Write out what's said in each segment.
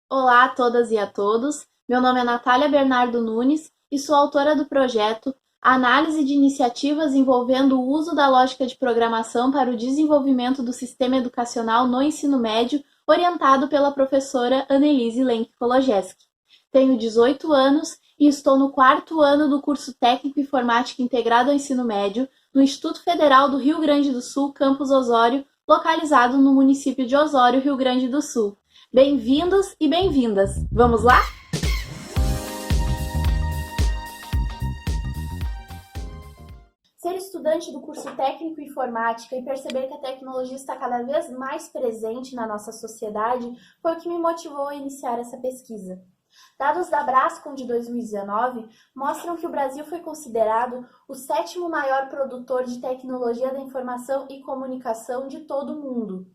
Olá a todas e a todos. Meu nome é Natália Bernardo Nunes e sou autora do projeto Análise de Iniciativas envolvendo o uso da lógica de programação para o desenvolvimento do sistema educacional no ensino médio, orientado pela professora Annelise Lenk Kologeski. Tenho 18 anos e estou no 4º ano do curso técnico Informática integrado ao ensino médio no Instituto Federal do Rio Grande do Sul, campus Osório, localizado no município de Osório, Rio Grande do Sul. Bem-vindos e bem-vindas! Vamos lá? Ser estudante do curso técnico em informática e perceber que a tecnologia está cada vez mais presente na nossa sociedade foi o que me motivou a iniciar essa pesquisa. Dados da Brascom de 2019 mostram que o Brasil foi considerado o 7º maior produtor de tecnologia da informação e comunicação de todo o mundo.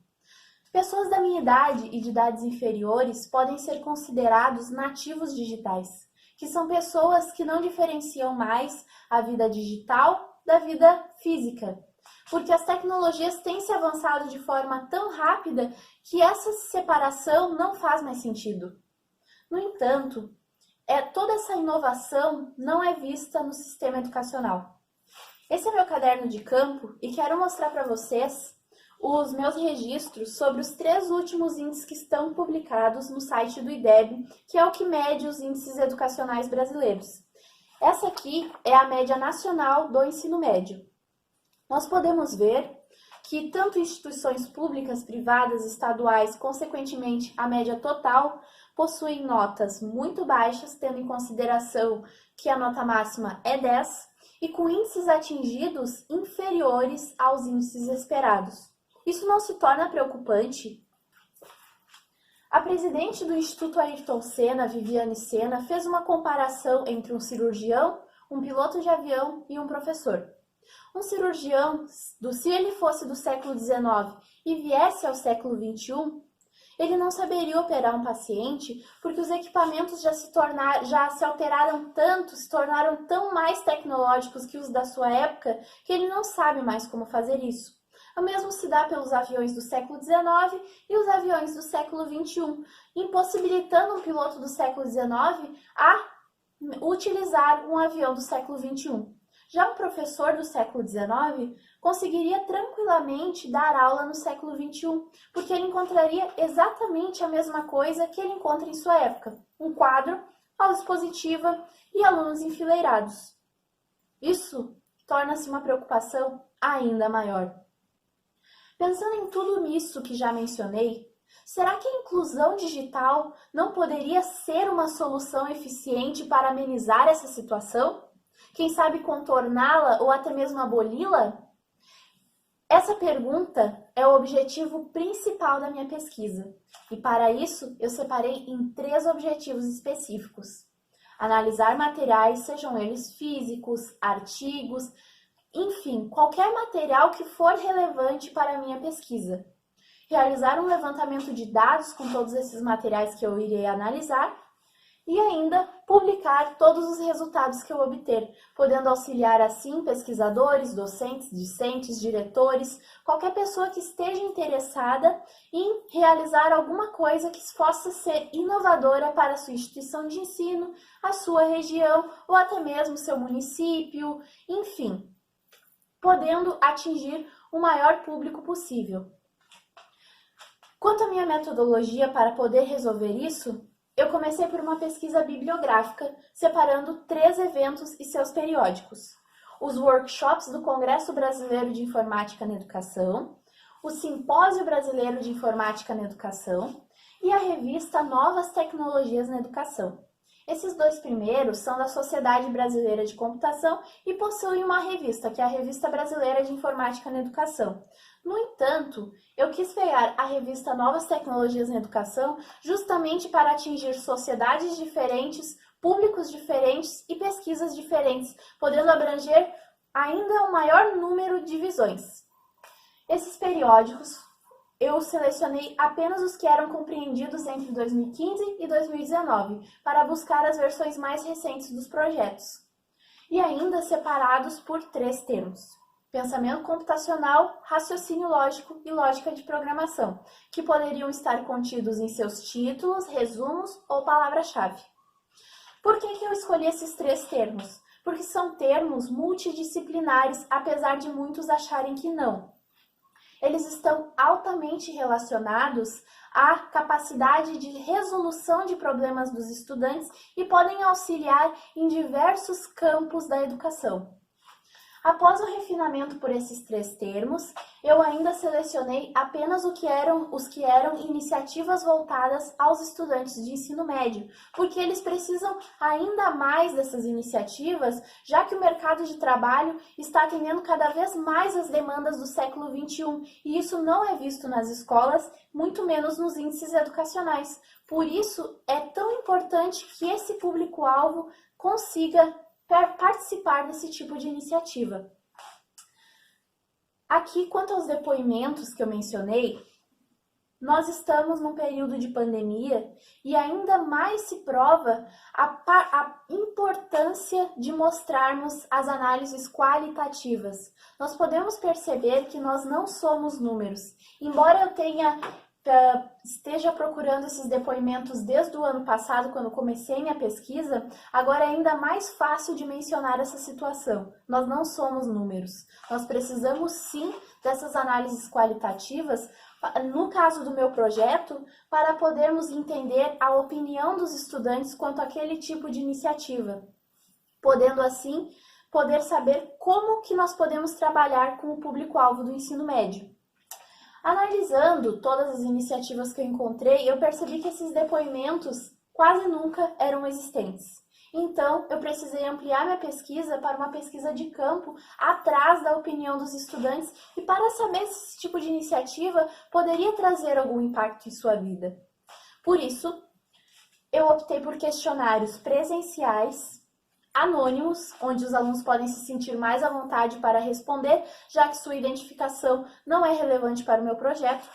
Pessoas da minha idade e de idades inferiores podem ser considerados nativos digitais, que são pessoas que não diferenciam mais a vida digital da vida física, porque as tecnologias têm se avançado de forma tão rápida que essa separação não faz mais sentido. No entanto, toda essa inovação não é vista no sistema educacional. Esse é meu caderno de campo e quero mostrar para vocês os meus registros sobre os 3 últimos índices que estão publicados no site do IDEB, que é o que mede os índices educacionais brasileiros. Essa aqui é a média nacional do ensino médio. Nós podemos ver que tanto instituições públicas, privadas, estaduais, consequentemente a média total, possuem notas muito baixas, tendo em consideração que a nota máxima é 10, e com índices atingidos inferiores aos índices esperados. Isso não se torna preocupante? A presidente do Instituto Ayrton Senna, Viviane Senna, fez uma comparação entre um cirurgião, um piloto de avião e um professor. Um cirurgião, se ele fosse do século XIX e viesse ao século XXI, ele não saberia operar um paciente porque os equipamentos já se alteraram tanto, se tornaram tão mais tecnológicos que os da sua época, que ele não sabe mais como fazer isso. O mesmo se dá pelos aviões do século XIX e os aviões do século XXI, impossibilitando um piloto do século XIX a utilizar um avião do século XXI. Já um professor do século XIX conseguiria tranquilamente dar aula no século XXI, porque ele encontraria exatamente a mesma coisa que ele encontra em sua época: um quadro, aula expositiva e alunos enfileirados. Isso torna-se uma preocupação ainda maior. Pensando em tudo isso que já mencionei, será que a inclusão digital não poderia ser uma solução eficiente para amenizar essa situação? Quem sabe contorná-la ou até mesmo aboli-la? Essa pergunta é o objetivo principal da minha pesquisa, e para isso eu separei em 3 objetivos específicos. Analisar materiais, sejam eles físicos, artigos, enfim, qualquer material que for relevante para a minha pesquisa. Realizar um levantamento de dados com todos esses materiais que eu irei analisar e ainda publicar todos os resultados que eu obter, podendo auxiliar assim pesquisadores, docentes, discentes, diretores, qualquer pessoa que esteja interessada em realizar alguma coisa que possa ser inovadora para a sua instituição de ensino, a sua região ou até mesmo seu município, enfim, podendo atingir o maior público possível. Quanto à minha metodologia para poder resolver isso, eu comecei por uma pesquisa bibliográfica, separando 3 eventos e seus periódicos: os workshops do Congresso Brasileiro de Informática na Educação, o Simpósio Brasileiro de Informática na Educação e a revista Novas Tecnologias na Educação. Esses 2 primeiros são da Sociedade Brasileira de Computação e possuem uma revista, que é a Revista Brasileira de Informática na Educação. No entanto, eu quis pegar a revista Novas Tecnologias na Educação justamente para atingir sociedades diferentes, públicos diferentes e pesquisas diferentes, podendo abranger ainda um maior número de visões. Esses periódicos eu selecionei apenas os que eram compreendidos entre 2015 e 2019, para buscar as versões mais recentes dos projetos, e ainda separados por 3 termos. pensamento computacional, raciocínio lógico e lógica de programação, que poderiam estar contidos em seus títulos, resumos ou palavra-chave. Por que eu escolhi esses 3 termos? Porque são termos multidisciplinares, apesar de muitos acharem que não. Eles estão altamente relacionados à capacidade de resolução de problemas dos estudantes e podem auxiliar em diversos campos da educação. Após o refinamento por esses 3 termos, eu ainda selecionei apenas os que eram iniciativas voltadas aos estudantes de ensino médio, porque eles precisam ainda mais dessas iniciativas, já que o mercado de trabalho está atendendo cada vez mais às demandas do século XXI, e isso não é visto nas escolas, muito menos nos índices educacionais. Por isso, é tão importante que esse público-alvo consiga participar desse tipo de iniciativa. Aqui, quanto aos depoimentos que eu mencionei, nós estamos num período de pandemia e ainda mais se prova a importância de mostrarmos as análises qualitativas. Nós podemos perceber que nós não somos números. Embora eu esteja procurando esses depoimentos desde o ano passado, quando comecei minha pesquisa, agora é ainda mais fácil de mencionar essa situação. Nós não somos números. Nós precisamos sim dessas análises qualitativas, no caso do meu projeto, para podermos entender a opinião dos estudantes quanto àquele tipo de iniciativa, podendo assim poder saber como que nós podemos trabalhar com o público-alvo do ensino médio. Analisando todas as iniciativas que eu encontrei, eu percebi que esses depoimentos quase nunca eram existentes. Então, eu precisei ampliar minha pesquisa para uma pesquisa de campo atrás da opinião dos estudantes e para saber se esse tipo de iniciativa poderia trazer algum impacto em sua vida. Por isso, eu optei por questionários presenciais, anônimos, onde os alunos podem se sentir mais à vontade para responder, já que sua identificação não é relevante para o meu projeto,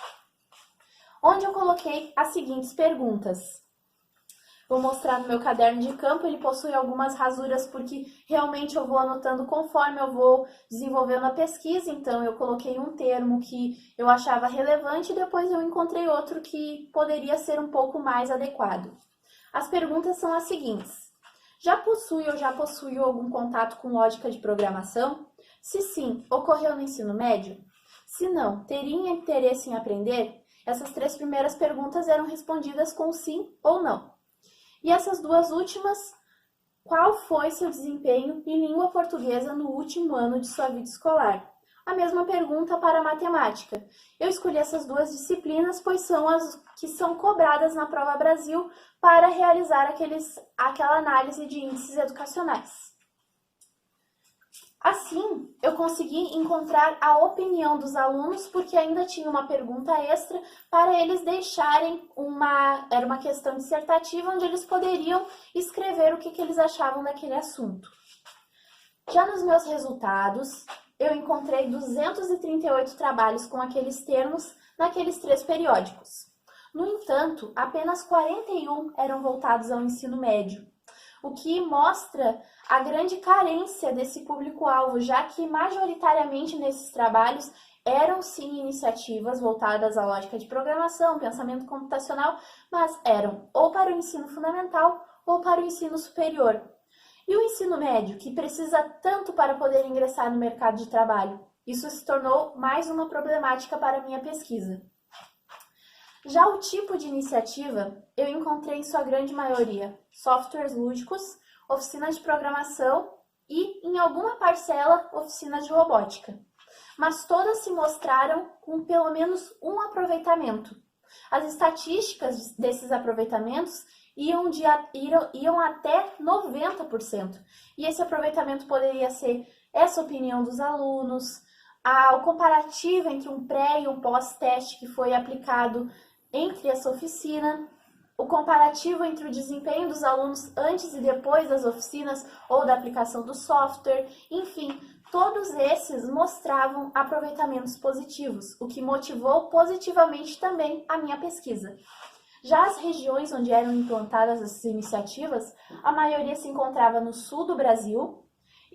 onde eu coloquei as seguintes perguntas. Vou mostrar no meu caderno de campo, ele possui algumas rasuras porque realmente eu vou anotando conforme eu vou desenvolvendo a pesquisa, então eu coloquei um termo que eu achava relevante e depois eu encontrei outro que poderia ser um pouco mais adequado. As perguntas são as seguintes. Já possuiu algum contato com lógica de programação? Se sim, ocorreu no ensino médio? Se não, teria interesse em aprender? Essas 3 primeiras perguntas eram respondidas com sim ou não. E essas 2 últimas, qual foi seu desempenho em língua portuguesa no último ano de sua vida escolar? A mesma pergunta para a matemática. Eu escolhi essas 2 disciplinas, pois são as que são cobradas na Prova Brasil para realizar aquela análise de índices educacionais. Assim, eu consegui encontrar a opinião dos alunos, porque ainda tinha uma pergunta extra para eles deixarem era uma questão dissertativa, onde eles poderiam escrever o que eles achavam daquele assunto. Já nos meus resultados, eu encontrei 238 trabalhos com aqueles termos naqueles 3 periódicos. No entanto, apenas 41 eram voltados ao ensino médio, o que mostra a grande carência desse público-alvo, já que majoritariamente nesses trabalhos eram sim iniciativas voltadas à lógica de programação, pensamento computacional, mas eram ou para o ensino fundamental ou para o ensino superior. E o ensino médio, que precisa tanto para poder ingressar no mercado de trabalho? Isso se tornou mais uma problemática para a minha pesquisa. Já o tipo de iniciativa, eu encontrei em sua grande maioria softwares lúdicos, oficinas de programação e, em alguma parcela, oficinas de robótica. Mas todas se mostraram com pelo menos um aproveitamento. As estatísticas desses aproveitamentos iam até 90%. E esse aproveitamento poderia ser essa opinião dos alunos, o comparativo entre um pré e um pós-teste que foi aplicado entre essa oficina, o comparativo entre o desempenho dos alunos antes e depois das oficinas ou da aplicação do software, enfim, todos esses mostravam aproveitamentos positivos, o que motivou positivamente também a minha pesquisa. Já as regiões onde eram implantadas essas iniciativas, a maioria se encontrava no sul do Brasil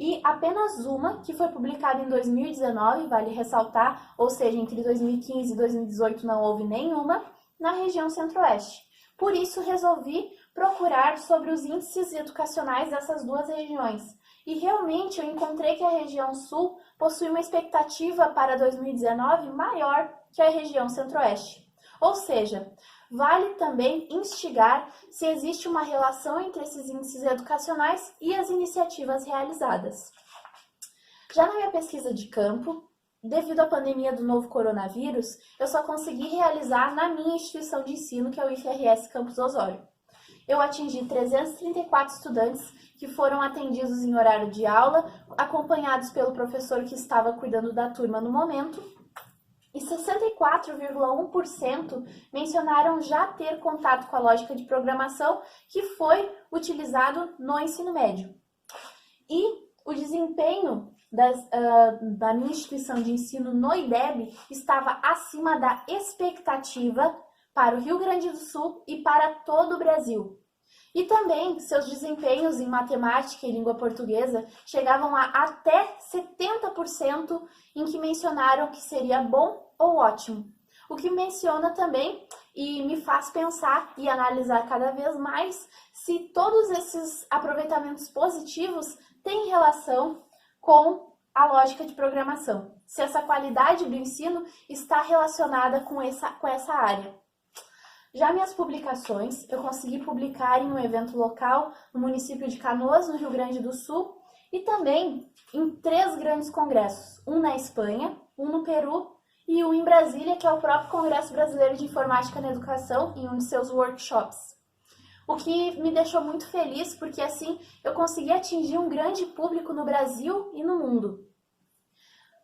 e apenas uma, que foi publicada em 2019, vale ressaltar, ou seja, entre 2015 e 2018 não houve nenhuma, na região Centro-Oeste. Por isso, resolvi procurar sobre os índices educacionais dessas duas regiões. E realmente eu encontrei que a região Sul possui uma expectativa para 2019 maior que a região Centro-Oeste. Ou seja, vale também instigar se existe uma relação entre esses índices educacionais e as iniciativas realizadas. Já na minha pesquisa de campo, devido à pandemia do novo coronavírus, eu só consegui realizar na minha instituição de ensino, que é o IFRS Campus Osório. Eu atingi 334 estudantes que foram atendidos em horário de aula, acompanhados pelo professor que estava cuidando da turma no momento, e 64,1% mencionaram já ter contato com a lógica de programação que foi utilizado no ensino médio. E o desempenho da minha instituição de ensino no IDEB estava acima da expectativa para o Rio Grande do Sul e para todo o Brasil. E também seus desempenhos em matemática e língua portuguesa chegavam a até 70% em que mencionaram que seria bom ou ótimo. O que menciona também e me faz pensar e analisar cada vez mais se todos esses aproveitamentos positivos têm relação com a lógica de programação, se essa qualidade do ensino está relacionada com essa área. Já minhas publicações, eu consegui publicar em um evento local no município de Canoas, no Rio Grande do Sul, e também em 3 grandes congressos, um na Espanha, um no Peru e um em Brasília, que é o próprio Congresso Brasileiro de Informática na Educação, em um de seus workshops. O que me deixou muito feliz, porque assim eu consegui atingir um grande público no Brasil e no mundo.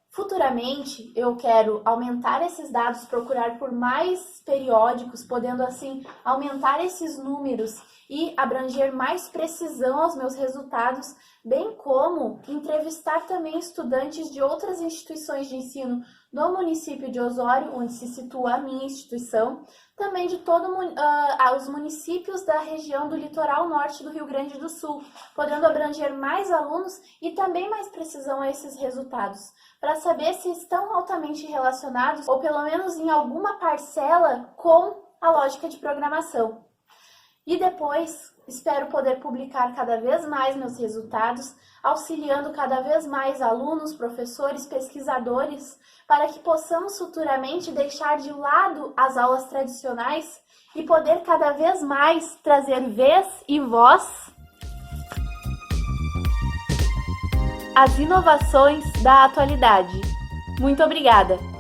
Futuramente, eu quero aumentar esses dados, procurar por mais periódicos, podendo assim aumentar esses números e abranger mais precisão aos meus resultados, bem como entrevistar também estudantes de outras instituições de ensino do município de Osório, onde se situa a minha instituição, também de todos os municípios da região do litoral norte do Rio Grande do Sul, podendo abranger mais alunos e também mais precisão a esses resultados, para saber se estão altamente relacionados ou pelo menos em alguma parcela com a lógica de programação. E depois, espero poder publicar cada vez mais meus resultados, auxiliando cada vez mais alunos, professores, pesquisadores, para que possamos futuramente deixar de lado as aulas tradicionais e poder cada vez mais trazer vez e voz às inovações da atualidade. Muito obrigada!